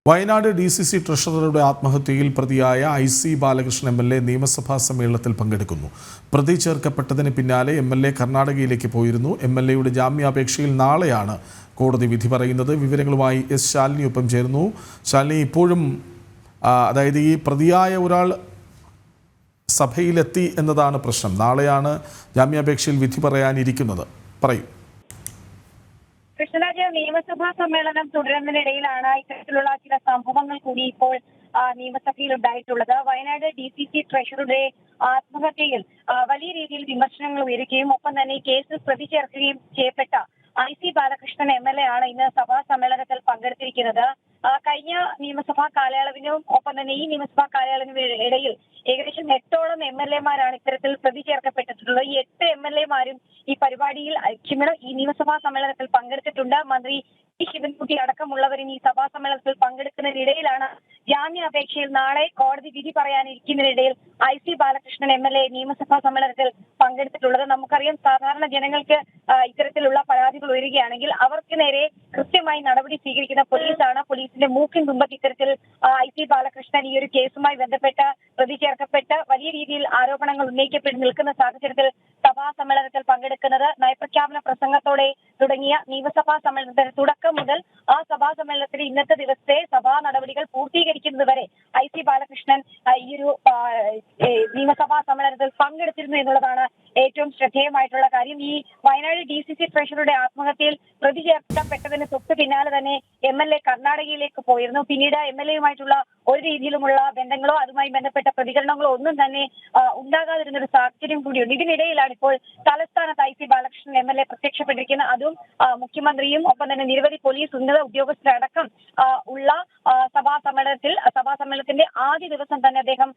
Wayanad DCC ട്രഷററുടെ ആത്മഹത്യയിൽ പ്രതിയായ IC Balakrishnan MLA നിയമസഭാ സമ്മേളനത്തിൽ പങ്കെടുക്കുന്നു. പ്രതി ചേർക്കപ്പെട്ടതിന് പിന്നാലെ MLA കർണാടകയിലേക്ക് പോയിരുന്നു. MLAയുടെ ജാമ്യാപേക്ഷയിൽ നാളെയാണ് കോടതി വിധി പറയുന്നത്. വിവരങ്ങളുമായി S. ശാലിനി ഒപ്പം ചേരുന്നു. ശാലിനി, ഇപ്പോഴും അതായത് ഈ പ്രതിയായ ഒരാൾ സഭയിലെത്തി എന്നതാണ് പ്രശ്നം. നാളെയാണ് ജാമ്യാപേക്ഷയിൽ വിധി പറയാനിരിക്കുന്നത്. പറയൂ. കൃഷ്ണരാജ്, നിയമസഭാ സമ്മേളനം തുടരുന്നതിനിടയിലാണ് ഇത്തരത്തിലുള്ള ചില സംഭവങ്ങൾ കൂടി ഇപ്പോൾ നിയമസഭയിൽ ഉണ്ടായിട്ടുള്ളത്. വയനാട് DCC ട്രഷറുടെ ആത്മഹത്യയിൽ വലിയ രീതിയിൽ വിമർശനങ്ങൾ ഉയരുകയും ഒപ്പം തന്നെ കേസിൽ പ്രതി ചേർക്കുകയും ചെയ്യപ്പെട്ട IC ബാലകൃഷ്ണൻ MLA ആണ് ഇന്ന് സഭാ സമ്മേളനത്തിൽ പങ്കെടുത്തിരിക്കുന്നത്. കഴിഞ്ഞ നിയമസഭാ കാലയളവിനും ഒപ്പം തന്നെ ഈ നിയമസഭാ കാലയളവിനും ഇടയിൽ ഏകദേശം 8ഓളം MLA-മാരാണ് ഇത്തരത്തിൽ പ്രതി ചേർക്കപ്പെട്ടിട്ടുള്ളത്. ഈ 8 MLA-മാരും ഈ പരിപാടിയിൽ ഈ നിയമസഭാ സമ്മേളനത്തിൽ പങ്കെടുത്തിട്ടുണ്ട്. മന്ത്രി ശിവൻകുട്ടി അടക്കമുള്ളവരും ഈ സഭാ സമ്മേളനത്തിൽ പങ്കെടുക്കുന്നതിനിടയിലാണ് ജാമ്യാപേക്ഷയിൽ നാളെ കോടതി വിധി പറയാനിരിക്കുന്നതിനിടയിൽ IC ബാലകൃഷ്ണൻ MLA നിയമസഭാ സമ്മേളനത്തിൽ പങ്കെടുത്തിട്ടുള്ളത്. നമുക്കറിയാം, സാധാരണ ജനങ്ങൾക്ക് ഇത്തരത്തിലുള്ള പരാതികൾ ഉയരുകയാണെങ്കിൽ അവർക്ക് നേരെ കൃത്യമായി നടപടി സ്വീകരിക്കുന്ന പോലീസാണ്. പോലീസിന്റെ മൂക്കിൻ തുമ്പത്ത് ഇത്തരത്തിൽ IC ബാലകൃഷ്ണൻ ഈ ഒരു കേസുമായി ബന്ധപ്പെട്ട് പ്രതി ചേർക്കപ്പെട്ട് വലിയ രീതിയിൽ ആരോപണങ്ങൾ ഉന്നയിക്കപ്പെട്ട് നിൽക്കുന്ന സാഹചര്യത്തിൽ സഭാ സമ്മേളനത്തിൽ പങ്കെടുക്കുന്നത് നയപ്രഖ്യാപന പ്രസംഗത്തോടെ തുടങ്ങിയ നിയമസഭാ സമ്മേളനത്തിന് തുടക്കം മുതൽ ആ സഭാ സമ്മേളനത്തിന് ഇന്നത്തെ ദിവസത്തെ സഭാ നടപടികൾ പൂർത്തീകരിക്കുന്നത് വരെ IC ബാലകൃഷ്ണൻ ഈ ഒരു നിയമസഭാ സമ്മേളനത്തിൽ പങ്കെടുത്തിരുന്നു എന്നുള്ളതാണ് ഏറ്റവും ശ്രദ്ധേയമായിട്ടുള്ള കാര്യം. ഈ വയനാട് DCC ട്രഷറുടെ ആത്മഹത്യയിൽ പ്രതി ചേർക്കപ്പെട്ടതിന് തൊട്ട് പിന്നാലെ തന്നെ MLA കർണാടകയിലേക്ക് പോയിരുന്നു. പിന്നീട് MLA-യുമായിട്ടുള്ള ഒരു രീതിയിലുമുള്ള ബന്ധങ്ങളോ അതുമായി ബന്ധപ്പെട്ട പ്രതികരണങ്ങളോ ഒന്നും തന്നെ ഉണ്ടാകാതിരുന്ന ഒരു സാഹചര്യം കൂടിയുണ്ട്. ഇതിനിടയിലാണ് ഇപ്പോൾ തലസ്ഥാനത്ത് IC ബാലകൃഷ്ണൻ MLA പ്രത്യക്ഷപ്പെട്ടിരിക്കുന്നത്. അതും മുഖ്യമന്ത്രിയും ഒപ്പം തന്നെ നിരവധി പോലീസ് ഉന്നത ഉദ്യോഗസ്ഥരടക്കം ഉള്ള സഭാ സമ്മേളനത്തിന്റെ ആദ്യ ദിവസം തന്നെ അദ്ദേഹം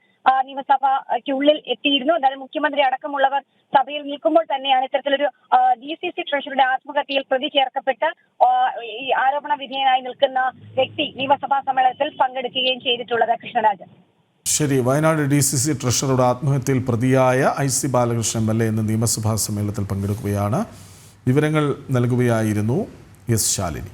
നിയമസഭയ്ക്കുള്ളിൽ എത്തിയിരുന്നു. എന്തായാലും മുഖ്യമന്ത്രി അടക്കമുള്ളവർ സഭയിൽ നിൽക്കുമ്പോൾ തന്നെയാണ് ഇത്തരത്തിലൊരു DCC ട്രഷറുടെ ആത്മഹത്യയിൽ പ്രതി ചേർക്കപ്പെട്ട് ഈ ആരോപണ വിധേയനായി നിൽക്കുന്ന വ്യക്തി നിയമസഭാ സമ്മേളനത്തിൽ പങ്കെടുക്കുകയും ചെയ്തിട്ടുള്ളത്. കൃഷ്ണരാജ്. ശരി, വയനാട് DCC ട്രഷറുടെ ആത്മഹത്യയിൽ പ്രതിയായ IC ബാലകൃഷ്ണൻ MLA ഇന്ന് നിയമസഭാ സമ്മേളനത്തിൽ പങ്കെടുക്കുകയാണ്. വിവരങ്ങൾ നൽകുകയായിരുന്നു S. ശാലിനി.